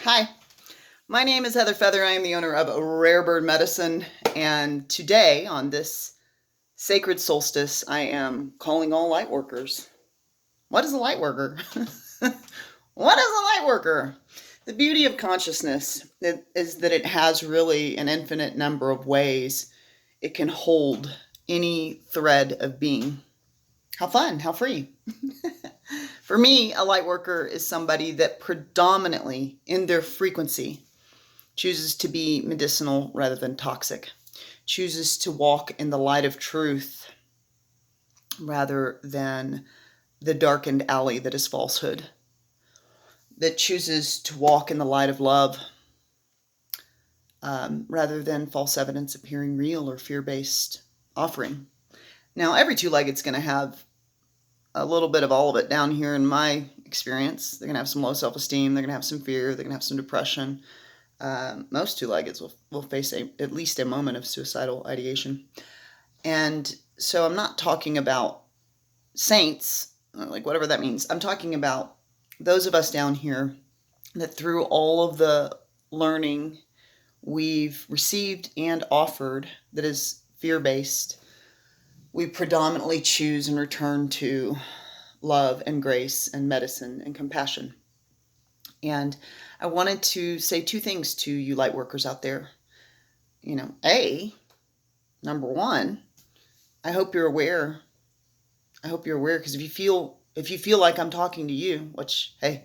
Hi, my name is Heather Feather. I am the owner of Rare Bird Medicine, and today, on this sacred solstice, I am calling all light workers. What is a light worker? What is a light worker? The beauty of consciousness is that it has really an infinite number of ways it can hold any thread of being. How fun, how free. For me, a light worker is somebody that predominantly in their frequency chooses to be medicinal rather than toxic, chooses to walk in the light of truth rather than the darkened alley that is falsehood, that chooses to walk in the light of love rather than false evidence appearing real or fear-based offering. Now, every two-legged's going to have a little bit of all of it down here in my experience. They're going to have some low self-esteem. They're going to have some fear. They're going to have some depression. Most two-leggeds will face at least a moment of suicidal ideation. And so I'm not talking about saints, like whatever that means. I'm talking about those of us down here that through all of the learning we've received and offered that is fear-based, we predominantly choose and return to love and grace and medicine and compassion. And I wanted to say two things to you light workers out there. Number one, I hope you're aware. I hope you're aware, because if you feel like I'm talking to you, which, hey,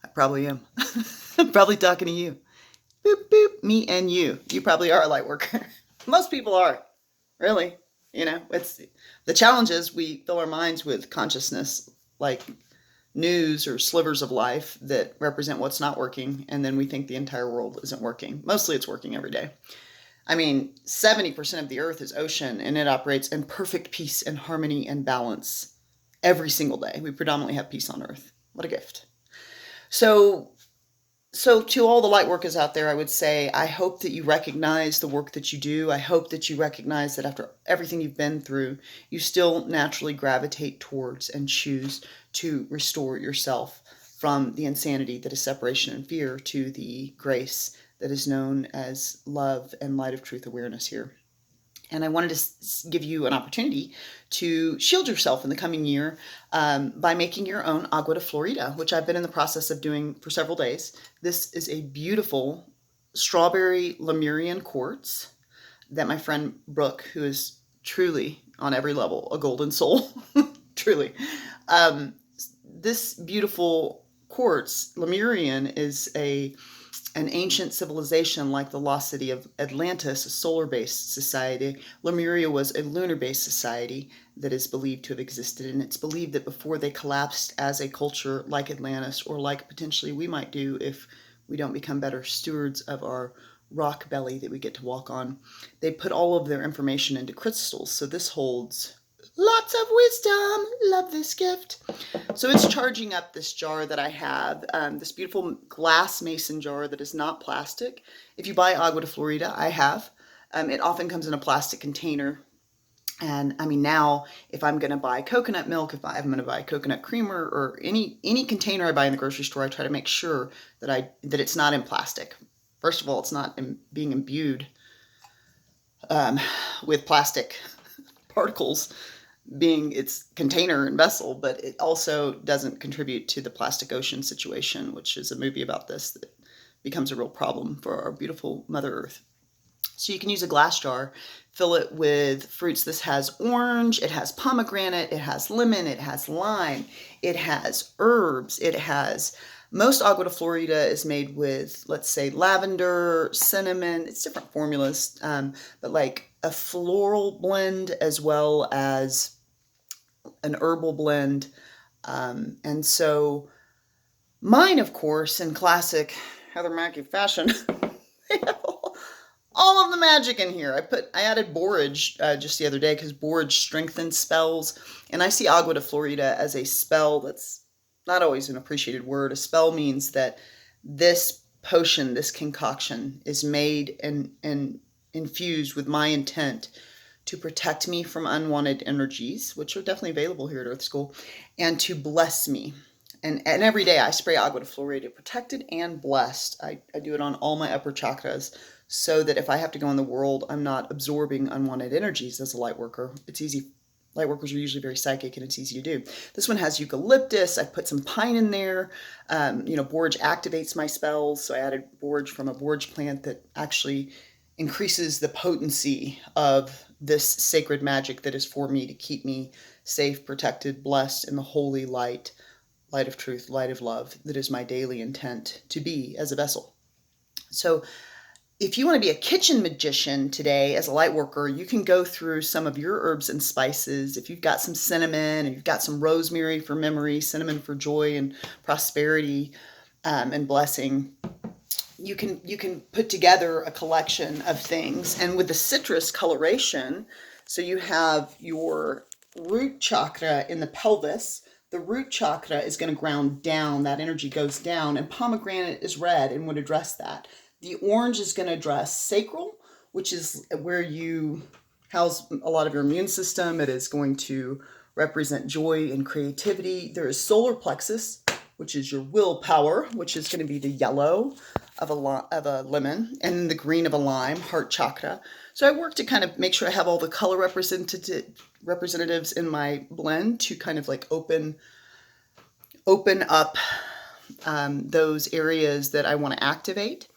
I probably am. I'm probably talking to you. Boop, boop, me and you. You probably are a light worker. Most people are, really. It's the challenge is we fill our minds with consciousness, like news or slivers of life that represent what's not working, and then we think the entire world isn't working. Mostly it's working every day. 70% of the earth is ocean, and it operates in perfect peace and harmony and balance every single day. We predominantly have peace on earth. What a gift. So to all the light workers out there, I would say, I hope that you recognize the work that you do. I hope that you recognize that after everything you've been through, you still naturally gravitate towards and choose to restore yourself from the insanity that is separation and fear to the grace that is known as love and light of truth awareness here. And I wanted to give you an opportunity to shield yourself in the coming year by making your own agua de Florida, which I've been in the process of doing for several days. This is a beautiful strawberry Lemurian quartz that my friend Brooke, who is truly on every level a golden soul, truly. This beautiful quartz, Lemurian, is an ancient civilization like the lost city of Atlantis, a solar-based society. Lemuria was a lunar-based society that is believed to have existed, and it's believed that before they collapsed as a culture like Atlantis, or like potentially we might do if we don't become better stewards of our rock belly that we get to walk on, they put all of their information into crystals. So this holds lots of wisdom. Love this gift. So it's charging up this jar that I have, this beautiful glass mason jar that is not plastic. If you buy Agua de Florida, I have. It often comes in a plastic container. And now if I'm going to buy coconut milk, if I'm going to buy coconut creamer, or any container I buy in the grocery store, I try to make sure that it's not in plastic. First of all, it's not being imbued with plastic particles being its container and vessel, but it also doesn't contribute to the plastic ocean situation, which is a movie about this that becomes a real problem for our beautiful Mother Earth. So you can use a glass jar, fill it with fruits. This has orange, it has pomegranate, it has lemon, it has lime, it has herbs, most Agua de Florida is made with, let's say, lavender, cinnamon. It's different formulas, but like a floral blend as well as an herbal blend. And so mine, of course, in classic Heather Mackey fashion, all of the magic in here. I added borage just the other day because borage strengthens spells, and I see Agua de Florida as a spell. That's not always an appreciated word. A spell means that this potion, this concoction, is made and infused with my intent to protect me from unwanted energies, which are definitely available here at Earth School, and to bless me. And every day I spray agua de florida, protected and blessed. I do it on all my upper chakras so that if I have to go in the world, I'm not absorbing unwanted energies as a light worker. It's easy. Light workers are usually very psychic, and it's easy to do. This one has eucalyptus. I put some pine in there. Borage activates my spells, so I added borage from a borage plant that actually increases the potency of this sacred magic that is for me to keep me safe, protected, blessed in the holy light, light of truth, light of love, that is my daily intent to be as a vessel. So if you want to be a kitchen magician today as a light worker, you can go through some of your herbs and spices. If you've got some cinnamon, and you've got some rosemary for memory, cinnamon for joy and prosperity and blessing, you can put together a collection of things. And with the citrus coloration, so you have your root chakra in the pelvis. The root chakra is going to ground down. That energy goes down, and pomegranate is red and would address that. The orange is going to address sacral, which is where you house a lot of your immune system. It is going to represent joy and creativity. There is solar plexus, which is your willpower, which is going to be the yellow of a lemon, and the green of a lime, heart chakra. So I work to kind of make sure I have all the color representatives in my blend to kind of like open up those areas that I want to activate.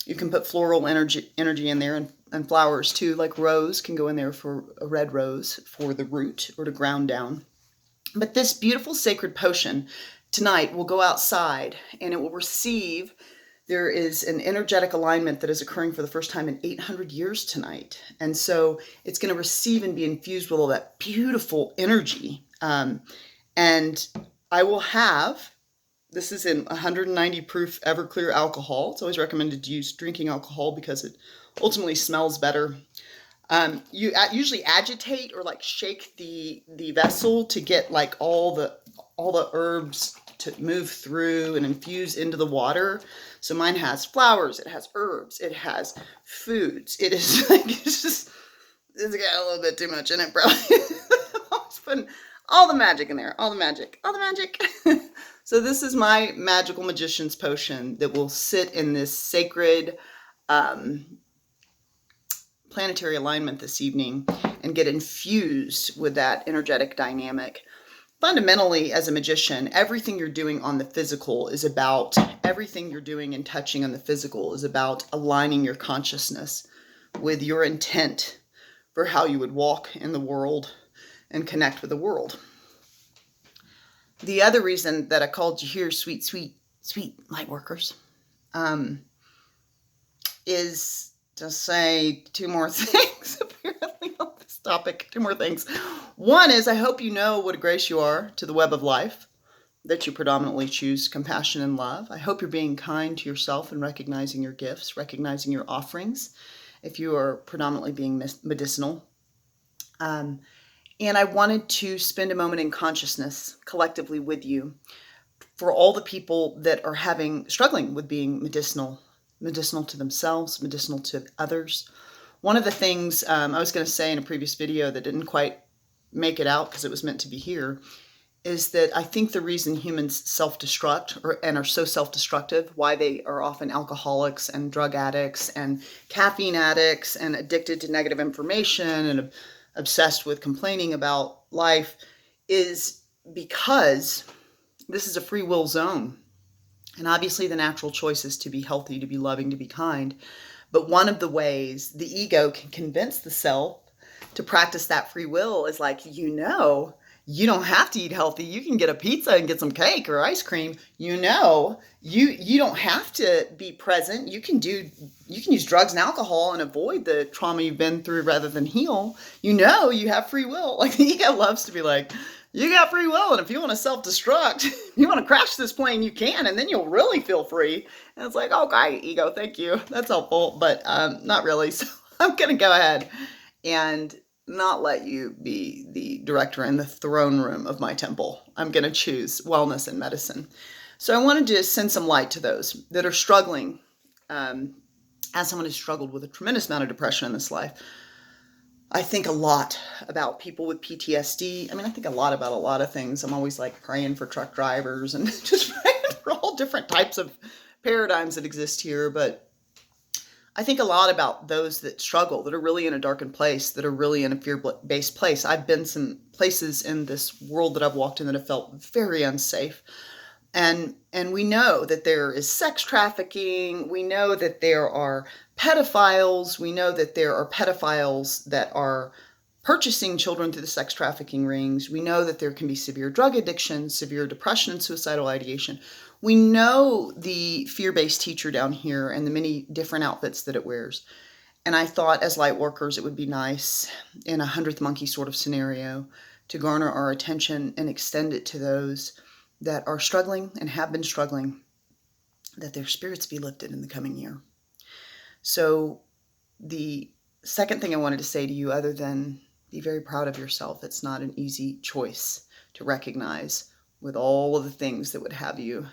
You can put floral energy in there, and flowers too, like rose can go in there for a red rose for the root or to ground down. But this beautiful sacred potion tonight will go outside and it will receive. There is an energetic alignment that is occurring for the first time in 800 years tonight. And so it's going to receive and be infused with all that beautiful energy. And I will have, this is in 190 proof Everclear alcohol. It's always recommended to use drinking alcohol because it ultimately smells better. You usually agitate or like shake the vessel to get like all the herbs to move through and infuse into the water. So mine has flowers, it has herbs, it has foods. It is like, it's got a little bit too much in it, probably. I'm always putting all the magic in there, all the magic. So this is my magical magician's potion that will sit in this sacred planetary alignment this evening and get infused with that energetic dynamic. Fundamentally, as a magician, everything you're doing on the physical is about, everything you're doing and touching on the physical is about aligning your consciousness with your intent for how you would walk in the world and connect with the world. The other reason that I called you here, sweet, sweet, sweet light workers, is to say two more things, apparently, on this topic. Two more things. One is, I hope you know what a grace you are to the web of life, that you predominantly choose compassion and love. I hope you're being kind to yourself and recognizing your gifts, recognizing your offerings, if you are predominantly being medicinal. And I wanted to spend a moment in consciousness collectively with you for all the people that are struggling with being medicinal to themselves, medicinal to others. One of the things I was going to say in a previous video that didn't quite make it out because it was meant to be here is that I think the reason humans self-destruct and are so self-destructive, why they are often alcoholics and drug addicts and caffeine addicts and addicted to negative information and obsessed with complaining about life, is because this is a free will zone. And obviously the natural choice is to be healthy, to be loving, to be kind. But one of the ways the ego can convince the self to practice that free will is like, you don't have to eat healthy. You can get a pizza and get some cake or ice cream. You don't have to be present. You can use drugs and alcohol and avoid the trauma you've been through rather than heal. You have free will. Like the ego loves to be like, you got free will, and if you want to self-destruct, you want to crash this plane, you can, and then you'll really feel free. And it's like, okay, ego, thank you. That's helpful, but not really. So I'm going to go ahead and not let you be the director in the throne room of my temple. I'm going to choose wellness and medicine. So I wanted to send some light to those that are struggling, as someone who's struggled with a tremendous amount of depression in this life. I think a lot about people with PTSD. I mean, I think a lot about a lot of things. I'm always like praying for truck drivers and just praying for all different types of paradigms that exist here. But I think a lot about those that struggle, that are really in a darkened place, that are really in a fear-based place. I've been some places in this world that I've walked in that have felt very unsafe. And we know that there is sex trafficking. We know that there are pedophiles. We know that there are pedophiles that are purchasing children through the sex trafficking rings. We know that there can be severe drug addiction, severe depression, and suicidal ideation. We know the fear-based teacher down here and the many different outfits that it wears. And I thought as light workers, it would be nice in a 100th monkey sort of scenario to garner our attention and extend it to those that are struggling and have been struggling, that their spirits be lifted in the coming year. So the second thing I wanted to say to you, other than be very proud of yourself, it's not an easy choice to recognize with all of the things that would have you,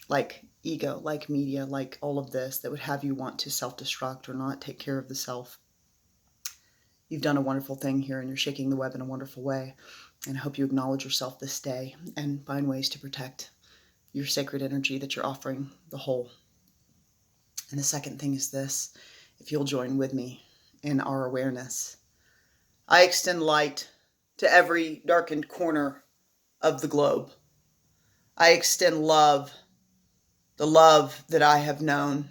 like ego, like media, like all of this, that would have you want to self-destruct or not take care of the self. You've done a wonderful thing here, and you're shaking the web in a wonderful way. And I hope you acknowledge yourself this day and find ways to protect your sacred energy that you're offering the whole. And the second thing is this: if you'll join with me in our awareness, I extend light to every darkened corner of the globe. I extend love, the love that I have known.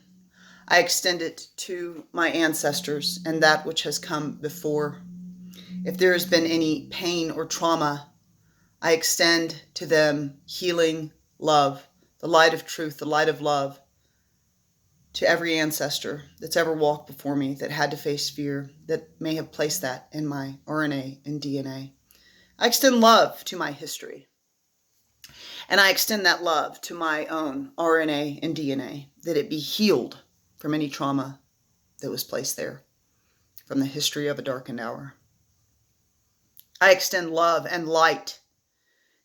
I extend it to my ancestors and that which has come before. If there has been any pain or trauma, I extend to them healing love, the light of truth, the light of love, to every ancestor that's ever walked before me that had to face fear, that may have placed that in my RNA and DNA. I extend love to my history. And I extend that love to my own RNA and DNA, that it be healed from any trauma that was placed there from the history of a darkened hour. I extend love and light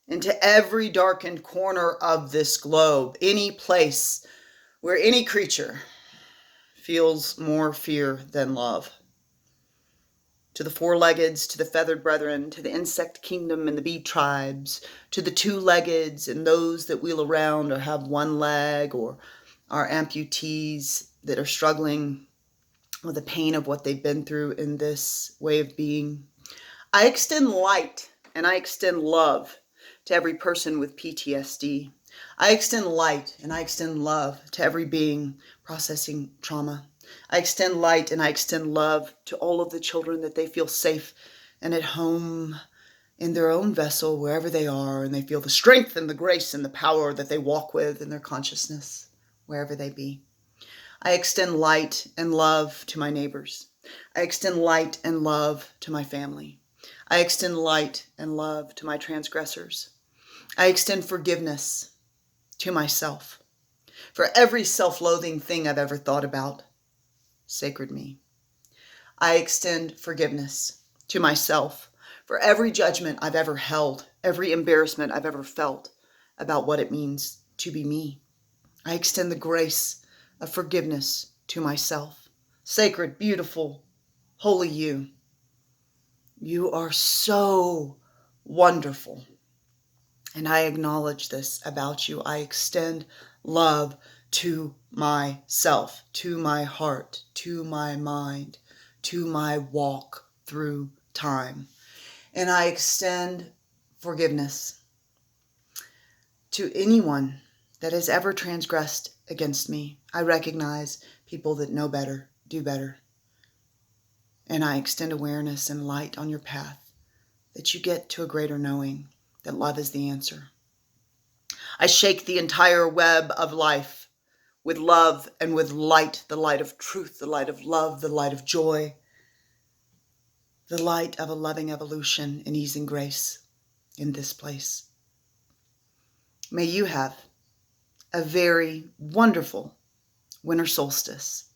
into every darkened corner of this globe, any place where any creature feels more fear than love. To the four-leggeds, to the feathered brethren, to the insect kingdom and the bee tribes, to the two-leggeds and those that wheel around or have one leg, or are amputees that are struggling with the pain of what they've been through in this way of being. I extend light and I extend love to every person with PTSD. I extend light and I extend love to every being processing trauma. I extend light and I extend love to all of the children, that they feel safe and at home in their own vessel wherever they are, and they feel the strength and the grace and the power that they walk with in their consciousness wherever they be. I extend light and love to my neighbors. I extend light and love to my family. I extend light and love to my transgressors. I extend forgiveness to myself for every self-loathing thing I've ever thought about. Sacred me. I extend forgiveness to myself for every judgment I've ever held, every embarrassment I've ever felt about what it means to be me. I extend the grace of forgiveness to myself. Sacred, beautiful, holy you. You are so wonderful. And I acknowledge this about you. I extend love to myself, to my heart, to my mind, to my walk through time. And I extend forgiveness to anyone that has ever transgressed against me. I recognize people that know better, do better. And I extend awareness and light on your path, that you get to a greater knowing that love is the answer. I shake the entire web of life with love and with light, the light of truth, the light of love, the light of joy, the light of a loving evolution in ease and grace in this place. May you have a very wonderful winter solstice.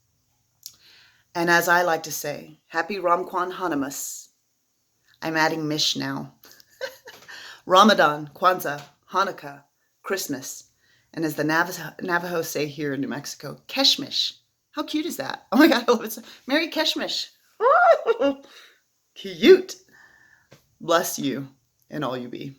And as I like to say, happy Ramkwan Hanamas. I'm adding Mish now. Ramadan, Kwanzaa, Hanukkah, Christmas, and as the Navajo say here in New Mexico, Keshmish. How cute is that? Oh my God, I love it. Merry Keshmish. Cute. Bless you and all you be.